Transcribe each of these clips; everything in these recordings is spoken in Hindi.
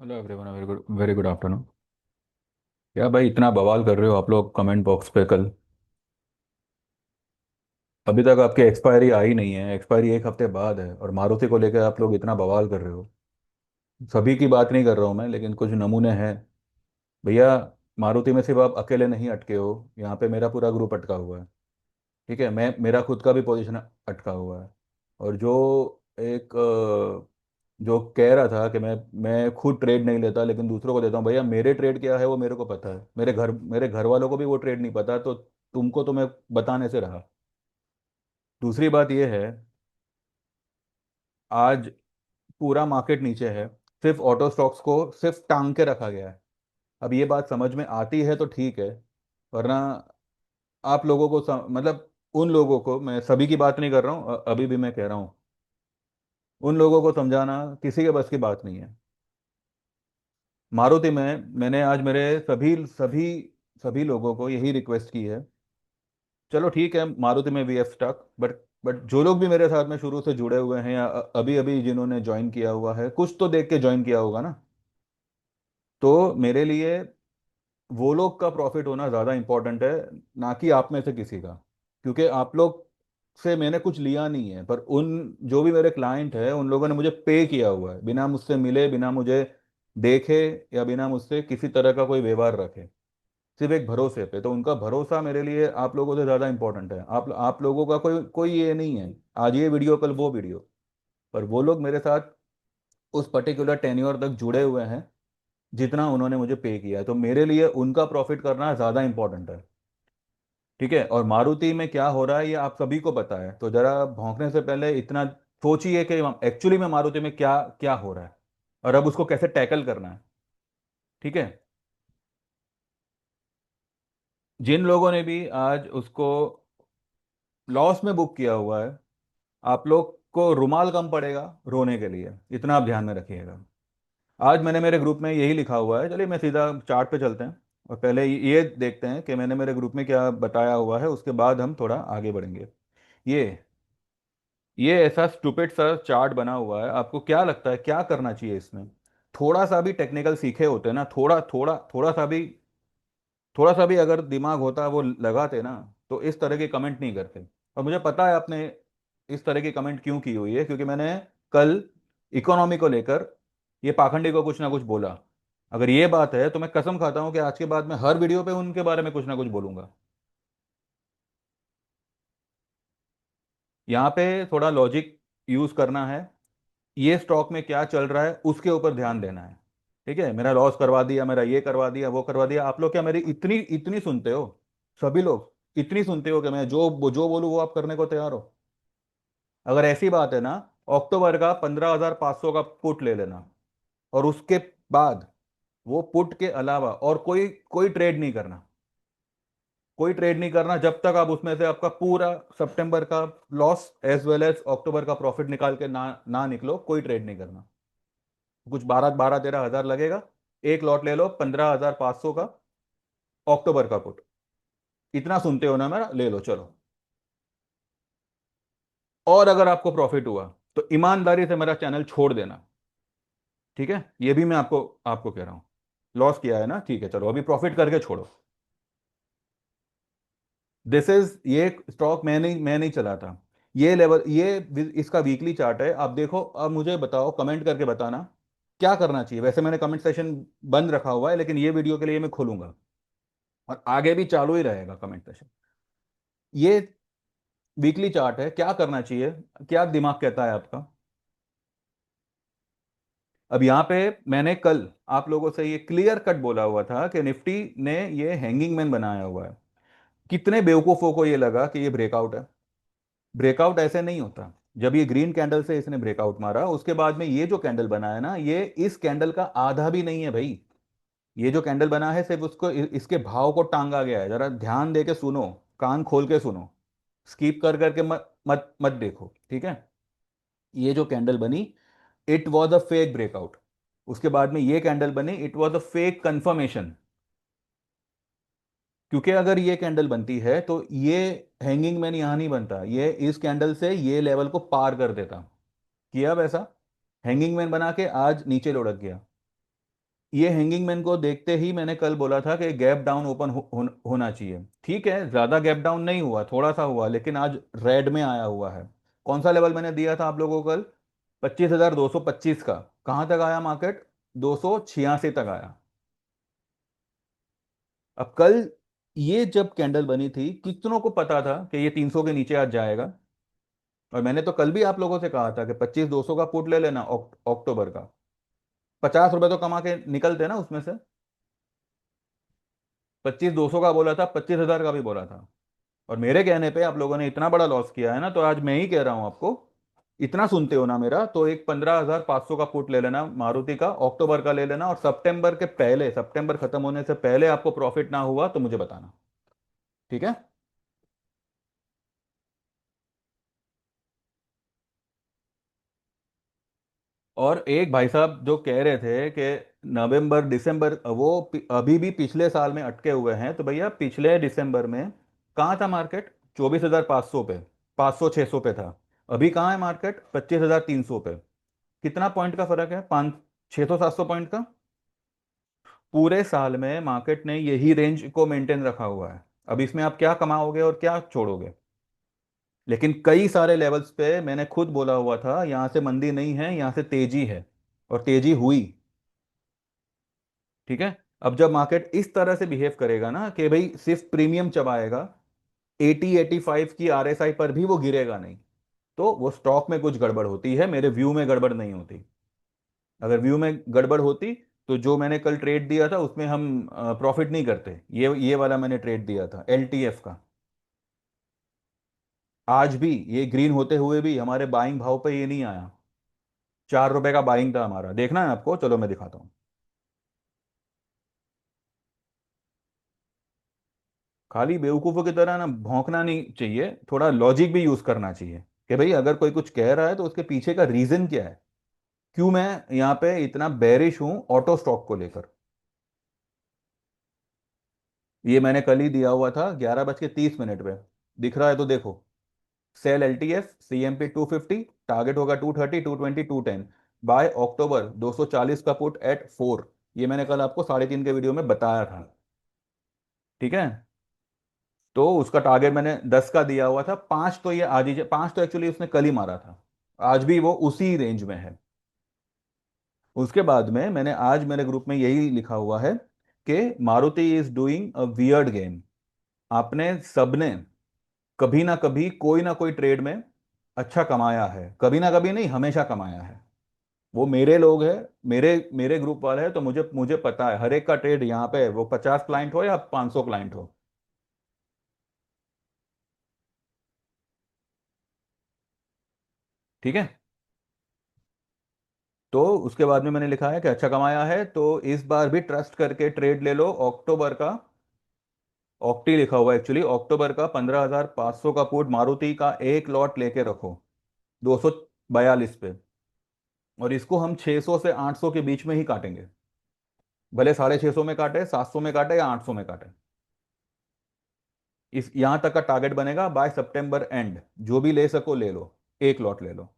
Hello everyone, very good afternoon. क्या भाई इतना बवाल कर रहे हो आप लोग कमेंट बॉक्स पे कल? अभी तक आपकी एक्सपायरी आई नहीं है, एक्सपायरी एक हफ्ते बाद है और मारुति को लेकर आप लोग इतना बवाल कर रहे हो। सभी की बात नहीं कर रहा हूँ मैं, लेकिन कुछ नमूने हैं। भैया, मारुति में सिर्फ आप अकेले नहीं अटके हो, यहाँ पे मेरा पूरा ग्रुप अटका हुआ है। ठीक है, मेरा खुद का भी पोजीशन अटका हुआ है। और जो एक जो कह रहा था कि मैं खुद ट्रेड नहीं लेता लेकिन दूसरों को देता हूँ, भैया मेरे ट्रेड क्या है वो मेरे को पता है। मेरे घर वालों को भी वो ट्रेड नहीं पता, तो तुमको तो मैं बताने से रहा। दूसरी बात ये है, आज पूरा मार्केट नीचे है, सिर्फ ऑटो स्टॉक्स को सिर्फ टांग के रखा गया है। अब ये बात समझ में आती है तो ठीक है, वरना आप लोगों को मतलब उन लोगों को, मैं सभी की बात नहीं कर रहा हूँ, अभी भी मैं कह रहा हूँ, उन लोगों को समझाना किसी के बस की बात नहीं है। मारुति में मैंने आज मेरे सभी सभी सभी लोगों को यही रिक्वेस्ट की है। चलो ठीक है, मारुति में वी एफ स्टॉक, बट जो लोग भी मेरे साथ में शुरू से जुड़े हुए हैं या अभी अभी जिन्होंने ज्वाइन किया हुआ है, कुछ तो देख के ज्वाइन किया होगा ना। तो मेरे लिए वो लोग का प्रॉफिट होना ज़्यादा इंपॉर्टेंट है, ना कि आप में से किसी का। क्योंकि आप लोग से मैंने कुछ लिया नहीं है, पर उन जो भी मेरे क्लाइंट है उन लोगों ने मुझे पे किया हुआ है, बिना मुझसे मिले, बिना मुझे देखे, या बिना मुझसे किसी तरह का कोई व्यवहार रखे, सिर्फ एक भरोसे पे। तो उनका भरोसा मेरे लिए आप लोगों से ज़्यादा इंपॉर्टेंट है। आप लोगों का कोई कोई ये नहीं है, आज ये वीडियो कल वो वीडियो, पर वो लोग मेरे साथ उस पर्टिकुलर टेन्योर तक जुड़े हुए हैं जितना उन्होंने मुझे पे किया है। तो मेरे लिए उनका प्रॉफिट करना ज़्यादा इंपॉर्टेंट है। ठीक है, और मारुति में क्या हो रहा है ये आप सभी को पता है, तो जरा भौंकने से पहले इतना सोचिए कि एक्चुअली में मारुति में क्या क्या हो रहा है और अब उसको कैसे टैकल करना है। ठीक है, जिन लोगों ने भी आज उसको लॉस में बुक किया हुआ है, आप लोग को रुमाल कम पड़ेगा रोने के लिए, इतना आप ध्यान में रखिएगा। आज मैंने मेरे ग्रुप में यही लिखा हुआ है, चलिए मैं सीधा चार्ट पे चलते हैं और पहले ये देखते हैं कि मैंने मेरे ग्रुप में क्या बताया हुआ है, उसके बाद हम थोड़ा आगे बढ़ेंगे। ये ये ऐसा स्टूपिड सा चार्ट बना हुआ है, आपको क्या लगता है क्या करना चाहिए इसमें? थोड़ा सा भी टेक्निकल सीखे होते ना, थोड़ा सा भी अगर दिमाग होता वो लगाते ना, तो इस तरह के कमेंट नहीं करते। और मुझे पता है आपने इस तरह की कमेंट क्यों की हुई है, क्योंकि मैंने कल इकोनॉमी को लेकर ये पाखंडी को कुछ ना कुछ बोला। अगर ये बात है तो मैं कसम खाता हूं कि आज के बाद मैं हर वीडियो पे उनके बारे में कुछ ना कुछ बोलूंगा। यहाँ पे थोड़ा लॉजिक यूज करना है, ये स्टॉक में क्या चल रहा है उसके ऊपर ध्यान देना है। ठीक है, मेरा लॉस करवा दिया, मेरा ये करवा दिया, वो करवा दिया, आप लोग क्या मेरी इतनी इतनी सुनते हो? सभी लोग इतनी सुनते हो कि मैं जो बोलूँ वो आप करने को तैयार हो? अगर ऐसी बात है ना, अक्टूबर का 15,500 का पुट ले लेना, और उसके बाद वो पुट के अलावा और कोई कोई ट्रेड नहीं करना। कोई ट्रेड नहीं करना जब तक आप उसमें से आपका पूरा सितंबर का लॉस एज वेल एज अक्टूबर का प्रॉफिट निकाल के ना ना निकलो, कोई ट्रेड नहीं करना। कुछ 12-13 हज़ार लगेगा, एक लॉट ले लो 15,500 का, अक्टूबर का पुट। इतना सुनते हो ना मेरा, ले लो चलो। और अगर आपको प्रॉफिट हुआ तो ईमानदारी से मेरा चैनल छोड़ देना। ठीक है, ये भी मैं आपको आपको कह रहा हूं। लॉस किया है ना, ठीक है, चलो अभी प्रॉफिट करके छोड़ो। दिस इज ये स्टॉक मैं नहीं चला था। ये लेवल, इसका वीकली चार्ट है, आप देखो। अब मुझे बताओ, कमेंट करके बताना क्या करना चाहिए। वैसे मैंने कमेंट सेशन बंद रखा हुआ है, लेकिन ये वीडियो के लिए मैं खोलूंगा और आगे भी चालू ही रहेगा कमेंट सेशन। ये वीकली चार्ट है, क्या करना चाहिए, क्या दिमाग कहता है आपका? अब यहाँ पे मैंने कल आप लोगों से ये क्लियर कट बोला हुआ था कि निफ्टी ने ये हैंगिंग मैन बनाया हुआ है। कितने बेवकूफों को ये लगा कि ये ब्रेकआउट है? ब्रेकआउट ऐसे नहीं होता। जब ये ग्रीन कैंडल से इसने ब्रेकआउट मारा, उसके बाद में ये जो कैंडल बना है ना, ये इस कैंडल का आधा भी नहीं है भाई। ये जो कैंडल बना है सिर्फ उसको इसके भाव को टांगा गया है। जरा ध्यान दे के सुनो, कान खोल के सुनो, स्कीप कर करके मत मत मत देखो। ठीक है, ये जो कैंडल बनी, it was a fake breakout. उसके बाद में ये कैंडल बनी, it was a fake confirmation. क्योंकि अगर ये कैंडल बनती है तो ये हैंगिंग मैन यहां नहीं बनता, ये इस कैंडल से ये लेवल को पार कर देता। किया वैसा, हैंगिंग मैन बना के आज नीचे लुढ़क गया। ये हैंगिंग मैन को देखते ही मैंने कल बोला था कि गैप डाउन ओपन होना चाहिए। ठीक है, ज्यादा गैप डाउन नहीं हुआ, थोड़ा सा हुआ, लेकिन आज रेड में आया हुआ है। कौन सा लेवल मैंने दिया था आप लोगों को कल? 25,225 का। कहां तक आया मार्केट? 286 तक आया। अब कल ये जब कैंडल बनी थी, कितनों को पता था कि ये 300 के नीचे आज जाएगा? और मैंने तो कल भी आप लोगों से कहा था कि 25,200 का पुट ले लेना अक्टूबर का। 50 रुपए तो कमा के निकलते ना उसमें से। 25,200 का बोला था, 25,000 का भी बोला था। और मेरे कहने पे आप लोगों ने इतना बड़ा लॉस किया है ना, तो आज मैं ही कह रहा हूं आपको। इतना सुनते हो ना मेरा, तो एक 15,500 का पुट ले लेना मारुति का, अक्टूबर का ले लेना, और सितंबर के पहले, सितंबर खत्म होने से पहले आपको प्रॉफिट ना हुआ तो मुझे बताना। ठीक है। और एक भाई साहब जो कह रहे थे कि नवंबर दिसंबर, वो अभी भी पिछले साल में अटके हुए हैं, तो भैया पिछले दिसंबर में कहाँ था मार्केट? 24,500 पे, 500 600 पे था। अभी कहाँ है मार्केट? 25,300 पे। कितना पॉइंट का फर्क है? 600 700 पॉइंट का। पूरे साल में मार्केट ने यही रेंज को मेंटेन रखा हुआ है। अब इसमें आप क्या कमाओगे और क्या छोड़ोगे? लेकिन कई सारे लेवल्स पे मैंने खुद बोला हुआ था, यहां से मंदी नहीं है, यहां से तेजी है। और तेजी हुई। ठीक है। अब जब मार्केट इस तरह से बिहेव करेगा ना कि भाई सिर्फ प्रीमियम चबाएगा, 80 85 की आरएसआई पर भी वो गिरेगा नहीं, तो वो स्टॉक में कुछ गड़बड़ होती है। मेरे व्यू में गड़बड़ नहीं होती। अगर व्यू में गड़बड़ होती, तो जो मैंने कल ट्रेड दिया था उसमें हम प्रॉफिट नहीं करते। ये वाला मैंने ट्रेड दिया था एलटीएफ का। आज भी ये ग्रीन होते हुए भी हमारे बाइंग भाव पे ये नहीं आया। 4 रुपए का बाइंग था हमारा, देखना है आपको? चलो मैं दिखाता हूँ। खाली बेवकूफों की तरह ना भौंकना नहीं चाहिए, थोड़ा लॉजिक भी यूज करना चाहिए कि भाई अगर कोई कुछ कह रहा है तो उसके पीछे का रीजन क्या है। क्यों मैं यहाँ पे इतना बेरिश हूं ऑटो स्टॉक को लेकर? ये मैंने कल ही दिया हुआ था 11:30 पे। दिख रहा है तो देखो। सेल एलटीएफ सीएमपी 250, टारगेट होगा 230 220 210। बाय अक्टूबर 240 का पुट एट 4। ये मैंने कल आपको 3:30 के वीडियो में बताया था। ठीक है। तो उसका टारगेट मैंने 10 का दिया हुआ था। 5 तो ये आज ही, 5 तो एक्चुअली उसने कल ही मारा था। आज भी वो उसी रेंज में है। उसके बाद में मैंने आज मेरे ग्रुप में यही लिखा हुआ है कि Maruti is doing a weird game. आपने सबने कभी ना कभी कोई ना कोई ट्रेड में अच्छा कमाया है, कभी ना कभी नहीं, हमेशा कमाया है। वो मेरे लोग हैं, मेरे मेरे ग्रुप वाले हैं, तो मुझे मुझे पता है हर एक का ट्रेड यहाँ पे है, वो 50 क्लाइंट हो या 500 क्लाइंट हो। ठीक है। तो उसके बाद में मैंने लिखा है कि अच्छा कमाया है, तो इस बार भी ट्रस्ट करके ट्रेड ले लो अक्टूबर का। ऑक्टी लिखा हुआ है एक्चुअली, अक्टूबर का 15,500 का पुट मारुति का एक लॉट लेके रखो 242 पे। और इसको हम 600 से 800 के बीच में ही काटेंगे। भले 650 में काटे, 700 में काटे, या 800 में काटे। इस यहां तक का टारगेट बनेगा बाय सितंबर एंड। जो भी ले सको ले लो, एक लॉट ले लो।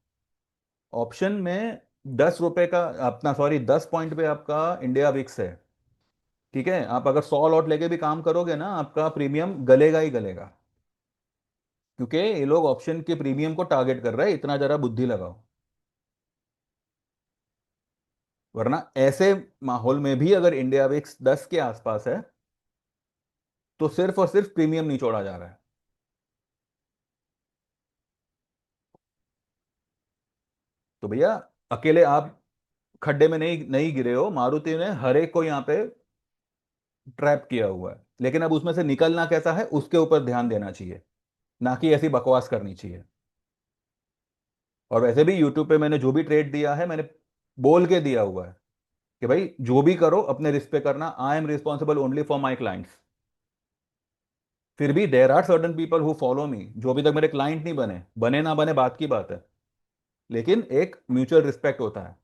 ऑप्शन में 10 रुपए का, अपना सॉरी 10 पॉइंट पे आपका इंडिया विक्स है। ठीक है। आप अगर 100 लॉट लेके भी काम करोगे ना, आपका प्रीमियम गलेगा ही गलेगा। क्योंकि ये लोग ऑप्शन के प्रीमियम को टारगेट कर रहे हैं, इतना जरा बुद्धि लगाओ। वरना ऐसे माहौल में भी अगर इंडिया विक्स 10 के आसपास है, तो सिर्फ और सिर्फ प्रीमियम नहीं छोड़ा जा रहा है। तो भैया अकेले आप खड्डे में नहीं नहीं गिरे हो, मारुति ने हर एक को यहाँ पे ट्रैप किया हुआ है। लेकिन अब उसमें से निकलना कैसा है, उसके ऊपर ध्यान देना चाहिए, ना कि ऐसी बकवास करनी चाहिए। और वैसे भी यूट्यूब पे मैंने जो भी ट्रेड दिया है, मैंने बोल के दिया हुआ है कि भाई जो भी करो अपने रिस्क पे करना, I am responsible only for my clients. फिर भी there are certain people who follow me, जो अभी तक मेरे क्लाइंट नहीं बने, बने ना बने बात की बात है। लेकिन एक म्यूचुअल रिस्पेक्ट होता है।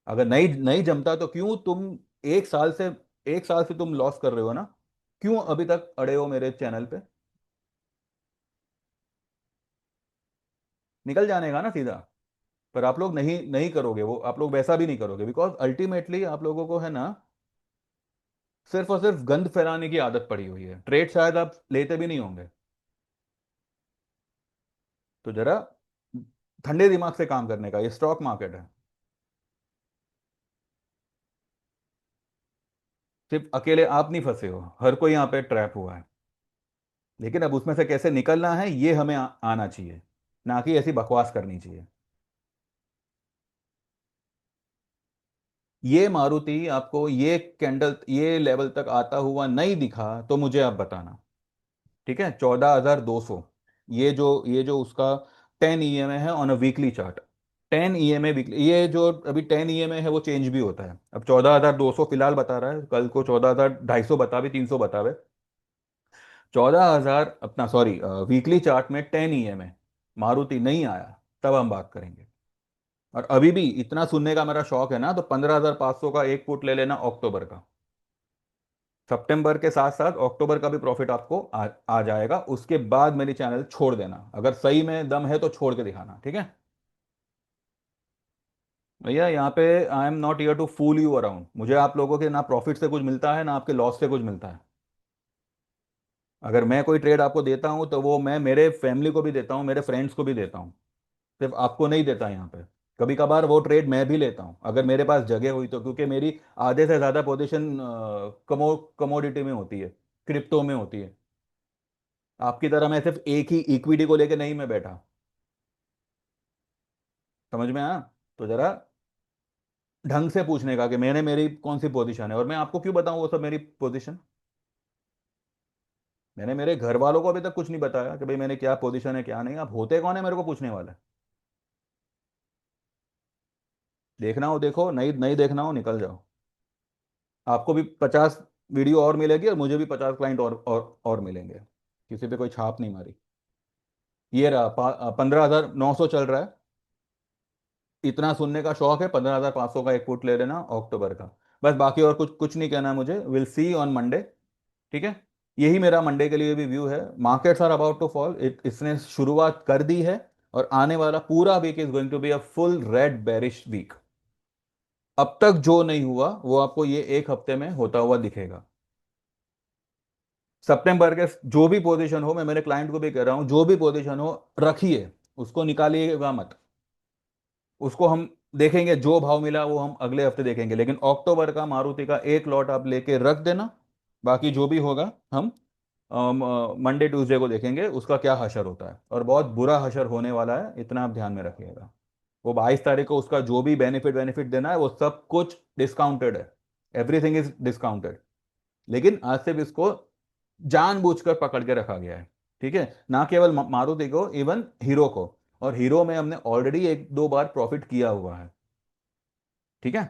अगर नहीं नहीं जमता तो क्यों तुम एक साल से एक साल से तुम लॉस कर रहे हो ना, क्यों अभी तक अड़े हो मेरे चैनल पे? निकल जाने का ना सीधा। पर आप लोग नहीं नहीं करोगे, वो आप लोग वैसा भी नहीं करोगे, बिकॉज अल्टीमेटली आप लोगों को है ना, सिर्फ और सिर्फ गंद फैलाने की आदत पड़ी हुई है। ट्रेड शायद आप लेते भी नहीं होंगे। तो जरा ठंडे दिमाग से काम करने का, ये स्टॉक मार्केट है। सिर्फ अकेले आप नहीं फंसे हो, हर कोई यहाँ पे ट्रैप हुआ है। लेकिन अब उसमें से कैसे निकलना है ये हमें आना चाहिए, ना कि ऐसी बकवास करनी चाहिए। ये मारुति आपको ये कैंडल ये लेवल तक आता हुआ नहीं दिखा तो मुझे आप बताना। ठीक है, 14,200। ये जो उसका 10 EMA है on a weekly chart. 10 EMA weekly, ये जो अभी 10 EMA है वो चेंज भी होता है। अब 14,200 फिलहाल बता रहा है, कल को 14,250 बतावे, 300 बतावे। 14,000 अपना, सॉरी, वीकली चार्ट में 10 EMA मारुति नहीं आया, तब हम बात करेंगे। और अभी भी इतना सुनने का मेरा शौक है ना, तो 15,500 का एक पुट ले लेना अक्टूबर का। सितंबर के साथ साथ अक्टूबर का भी प्रॉफिट आपको आ जाएगा। उसके बाद मेरी चैनल छोड़ देना, अगर सही में दम है तो छोड़ के दिखाना, ठीक है। भैया यहाँ पे I am not here to fool you around. मुझे आप लोगों के ना प्रॉफिट से कुछ मिलता है ना आपके लॉस से कुछ मिलता है। अगर मैं कोई ट्रेड आपको देता हूँ तो वो मैं मेरे फैमिली को भी देता हूँ, मेरे फ्रेंड्स को भी देता हूँ, सिर्फ आपको नहीं देता यहाँ पे। कभी कभार वो ट्रेड मैं भी लेता हूँ अगर मेरे पास जगह हुई तो, क्योंकि मेरी आधे से ज्यादा पोजीशन कमोडिटी में होती है, क्रिप्टो में होती है। आपकी तरह मैं सिर्फ एक ही इक्विटी को लेके नहीं मैं बैठा। समझ में आया? तो जरा ढंग से पूछने का कि मैंने मेरी कौन सी पोजीशन है, और मैं आपको क्यों बताऊं वो सब मेरी पोजीशन। मैंने मेरे घर वालों को अभी तक कुछ नहीं बताया कि भाई मैंने क्या पोजीशन है क्या नहीं। आप होते कौन है मेरे को पूछने वाला? देखना हो देखो, नहीं नहीं देखना हो निकल जाओ। आपको भी 50 वीडियो और मिलेगी और मुझे भी 50 क्लाइंट और मिलेंगे। किसी पे कोई छाप नहीं मारी। ये रहा 15,900 चल रहा है। इतना सुनने का शौक है, 15,500 का एक फुट ले लेना अक्टूबर का। बस बाकी और कुछ कुछ नहीं कहना है मुझे। Will see on Monday. ठीक है, यही मेरा मंडे के लिए भी व्यू है। Markets are about to fall, इसने शुरुआत कर दी है। और आने वाला पूरा week is going to be a full red bearish week. अब तक जो नहीं हुआ वो आपको ये एक हफ्ते में होता हुआ दिखेगा। सितंबर के जो भी पोजीशन हो, मैं मेरे क्लाइंट को भी कह रहा हूं, जो भी पोजीशन हो रखिए, उसको निकालिएगा मत। उसको हम देखेंगे, जो भाव मिला वो हम अगले हफ्ते देखेंगे, लेकिन अक्टूबर का मारुति का एक लॉट आप लेके रख देना। बाकी जो भी होगा हम मंडे ट्यूसडे को देखेंगे उसका क्या हशर होता है, और बहुत बुरा हशर होने वाला है, इतना आप ध्यान में रखिएगा। वो 22 तारीख को उसका जो भी बेनिफिट बेनिफिट देना है वो सब कुछ डिस्काउंटेड है। Everything is discounted. लेकिन आज से भी इसको जानबूझकर पकड़ के रखा गया है। ठीक है, ना केवल मारुति को, इवन हीरो को। और हीरो में हमने ऑलरेडी एक दो बार प्रॉफिट किया हुआ है। ठीक है,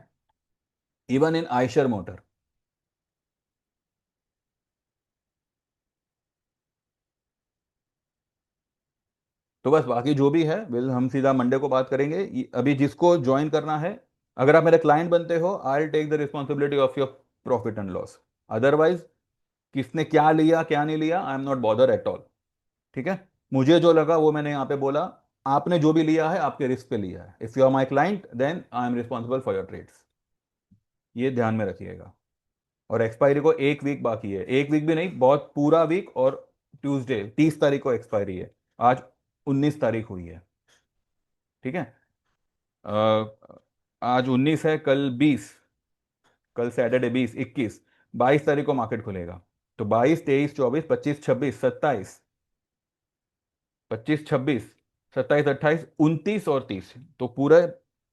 इवन इन आयशर मोटर। तो बस बाकी जो भी है विल हम सीधा मंडे को बात करेंगे। अभी जिसको ज्वाइन करना है, अगर आप मेरे क्लाइंट बनते हो, I take the responsibility of your profit and loss. Otherwise किसने क्या लिया क्या नहीं लिया, I am not bother at all. ठीक है, मुझे जो लगा वो मैंने यहाँ पे बोला। आपने जो भी लिया है आपके रिस्क पे लिया है। If you are my client then I am responsible for your trades. ये ध्यान में रखिएगा। और एक्सपायरी को एक वीक बाकी है, एक वीक भी नहीं, बहुत पूरा वीक। और ट्यूसडे 30 तारीख को एक्सपायरी है। आज 19 तारीख हुई है। ठीक है, आज 19 है, कल 20, कल सैटरडे 20, 21, 22 तारीख को मार्केट खुलेगा। तो 22, 23, 24, 25, 26, 27, 25, 26, 27, 28, 29 और 30, तो पूरे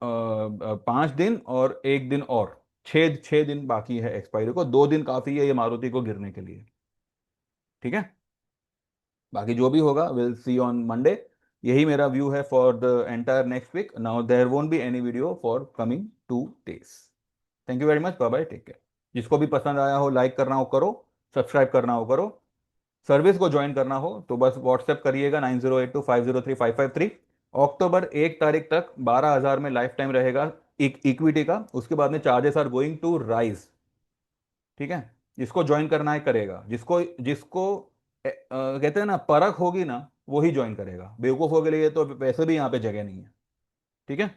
5 दिन और एक दिन और, छः छः दिन बाकी है एक्सपायरी को। 2 दिन काफी है ये मारुति को गिरने के लिए। ठीक है, बाकी जो भी होगा विल सी ऑन मंडे। यही मेरा व्यू है for the entire next week. Now there won't be any video for coming 2 days. Thank you very much, bye bye, take care. जिसको भी पसंद आया हो लाइक करना हो करो, सब्सक्राइब करना हो करो। सर्विस को ज्वाइन करना हो तो बस व्हाट्सएप करिएगा 9082503553। अक्टूबर 1 तारीख तक 12,000 में लाइफ टाइम रहेगा इक्विटी का। उसके बाद में charges are going to rise. ठीक है, जिसको ज्वाइन करना है करेगा, जिसको जिसको कहते हैं ना परख होगी ना, वो ही ज्वाइन करेगा। बेवकूफ़ों के लिए तो वैसे भी यहाँ पे जगह नहीं है। ठीक है।